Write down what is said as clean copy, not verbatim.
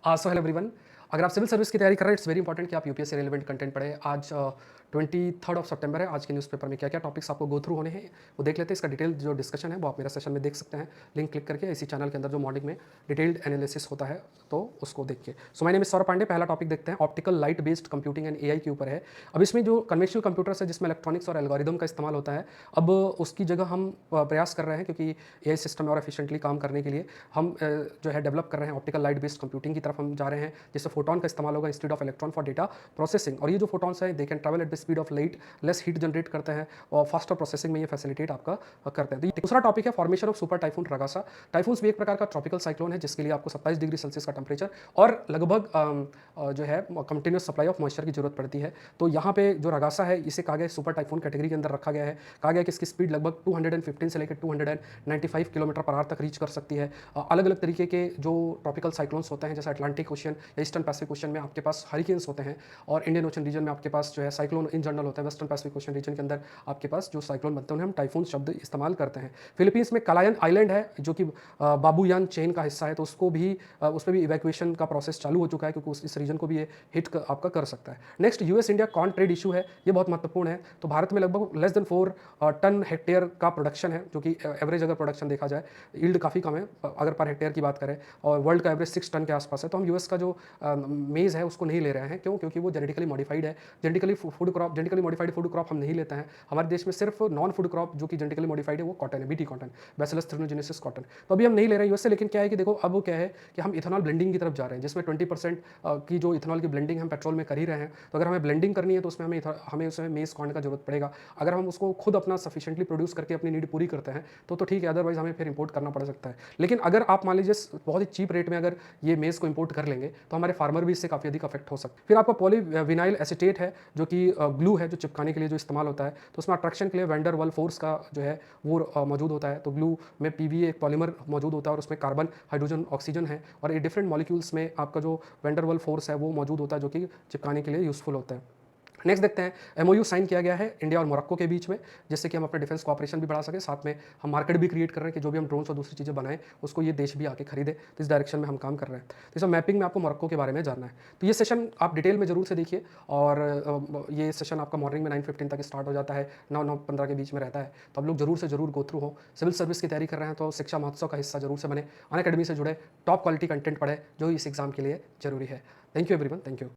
So hello everyone. अगर आप civil service की तैयारी कर रहे हैं, इट्स वेरी इंपॉर्टेंट कि आप यूपीएससी रेलेवेंट कंटेंट पढ़ें। आज 23 सितंबर है। आज के न्यूज़पेपर में क्या क्या टॉपिक्स आपको गो थ्रू होने हैं वो देख लेते हैं। इसका डिटेल जो डिस्कशन है वो आप मेरा सेशन में देख सकते हैं, लिंक क्लिक करके। इसी चैनल के अंदर जो मॉर्निंग में डिटेल्ड एनालिसिस होता है तो उसको देख के। So my name is Saurabh Pandey. पहला टॉपिक देखते हैं, optical light based computing and AI के ऊपर है। अब इसमें जो कन्वेंशनल कंप्यूटर्स है जिसमें इलेक्ट्रॉनिक्स और एल्गोरिदम का इस्तेमाल होता है, अब उसकी जगह हम प्रयास कर रहे हैं क्योंकि एआई सिस्टम और एफिशिएंटली काम करने के लिए हम जो है डेवलप कर रहे हैं ऑप्टिकल लाइट बेस्ड कंप्यूटिंग की तरफ हम जा रहे हैं, जिससे फोटोन का इस्तेमाल होगा instead of electron for data processing. और ये जो फोटॉन्स हैं they can travel at the speed of light, less heat generate करते हैं और फास्टर प्रोसेसिंग में ये फैसिलिटेट आपका करते हैं। तो ये दूसरा टॉपिक है formation of super typhoon Ragasa. Typhoons भी एक प्रकार का ट्रॉपिकल साइक्लोन है जिसके लिए आपको 27 डिग्री सेल्सियस का टेम्परेचर और लगभग जो है कंटिन्यूस सप्लाई ऑफ मॉइस्चर की जरूरत पड़ती है। तो यहाँ पे जो रगासा है इसे कहा गया सुपर टाइफून कैटेगरी के अंदर रखा गया है। कहा गया कि इसकी स्पीड लगभग 215 से लेकर 295 किलोमीटर पर आवर तक रीच कर सकती है। अलग अलग तरीके के जो ट्रॉपिकल साइक्लोन्स होते हैं जैसे अटलांटिक ओशन या ईस्टर्न पैसिफिक ओशन में आपके पास हरिकेन्स होते हैं, और इंडियन ओशन रीजन में आपके पास जो है साइक्लोन इन जनरल होता है। वेस्टर्न पैसिफिक ओशन रीजन के अंदर आपके पास जो साइक्लोन बनते हैं उन्हें हम टाइफून शब्द इस्तेमाल करते हैं। फिलीपींस में कलायन आइलैंड है जो कि बाबूयान चेन का हिस्सा है, तो उसको भी उस पर भी इवैक्यूएशन का प्रोसेस चालू हो चुका है क्योंकि इस रीजन को भी ये हिट आपका कर सकता है। Next US India corn trade issue है, ये बहुत महत्वपूर्ण है। तो भारत में लगभग लेस देन 4 टन हेक्टेयर का प्रोडक्शन है, जो कि एवरेज अगर प्रोडक्शन देखा जाए यील्ड काफ़ी कम है अगर पर हेक्टेयर की बात करें, और वर्ल्ड का एवरेज 6 टन के आसपास है। तो हम यूएस का जो मेज़ है उसको नहीं ले रहे हैं। क्यों? क्योंकि वो जेनेटिकली मॉडिफाइड है। जेनेटिकली मॉडिफाइड फूड क्रॉप हम नहीं लेते हैं। हमारे देश में सिर्फ नॉन फूड क्रॉप जो कि जेनेटिकली मॉडिफाइड है वो कॉटन है, बीटी कॉटन, बैसिलस थ्रिनोजेनेसिस कॉटन। तो अभी हम नहीं ले रहे हैं यूएस से। लेकिन क्या है कि देखो अब वो क्या है कि हम इथेनॉल ब्लेंडिंग की तरफ जा रहे हैं जिसमें 20% की जो इथेनॉल की ब्लेंडिंग हम पेट्रोल में कर ही रहे हैं। तो अगर हमें ब्लेंडिंग करनी है तो उसमें हमें उसमें मेज़ कॉर्न का जरूरत पड़ेगा। अगर हम उसको खुद अपना सफिशिएंटली प्रोड्यूस करके अपनी नीड पूरी करते हैं तो ठीक है, अदरवाइज हमें फिर इंपोर्ट करना पड़ सकता है। लेकिन अगर आप मान लीजिए बहुत ही चीप रेट में अगर ये मेज़ को इंपोर्ट कर लेंगे तो हमारे फार्मर भी इससे काफ़ी अधिक अफेक्ट हो सकते हैं। फिर आपका पॉलीविनाइल एसीटेट है जो कि ग्लू है जो चिपकाने के लिए जो इस्तेमाल होता है। तो उसमें अट्रैक्शन के लिए वैंडर वाल फोर्स का जो है वो मौजूद होता है। तो ग्लू में पीवीए एक पॉलीमर मौजूद होता है और उसमें कार्बन, हाइड्रोजन, ऑक्सीजन है, और ये डिफरेंट मॉलिक्यूल्स में आपका जो वैंडर वाल फोर्स है वो मौजूद होता है जो कि चिपकाने के लिए यूजफुल होता है। नेक्स्ट देखते हैं, एमओयू साइन किया गया है इंडिया और मोरक्को के बीच में, जिससे कि हम अपने डिफेंस कोऑपरेशन भी बढ़ा सकें, साथ में हम मार्केट भी क्रिएट कर रहे हैं कि जो भी हम ड्रोन्स और दूसरी चीज़ें बनाएं उसको ये देश भी आके खरीदे। तो इस डायरेक्शन में हम काम कर रहे हैं। तो इस मैपिंग में आपको मोरक्को के बारे में जानना है तो ये सेशन आप डिटेल में जरूर से देखिए। और ये सेशन आपका मॉर्निंग में 9:15 तक स्टार्ट हो जाता है, 9-9:15 के बीच में रहता है। तो आप लोग जरूर से जरूर गो थ्रू हो। सिविल सर्विस की तैयारी कर रहे हैं तो शिक्षा महोत्सव का हिस्सा जरूर से बने, अनअकैडमी से जुड़े, टॉप क्वालिटी कंटेंट पढ़े जो इस एग्जाम के लिए जरूरी है। Thank you everyone, thank you.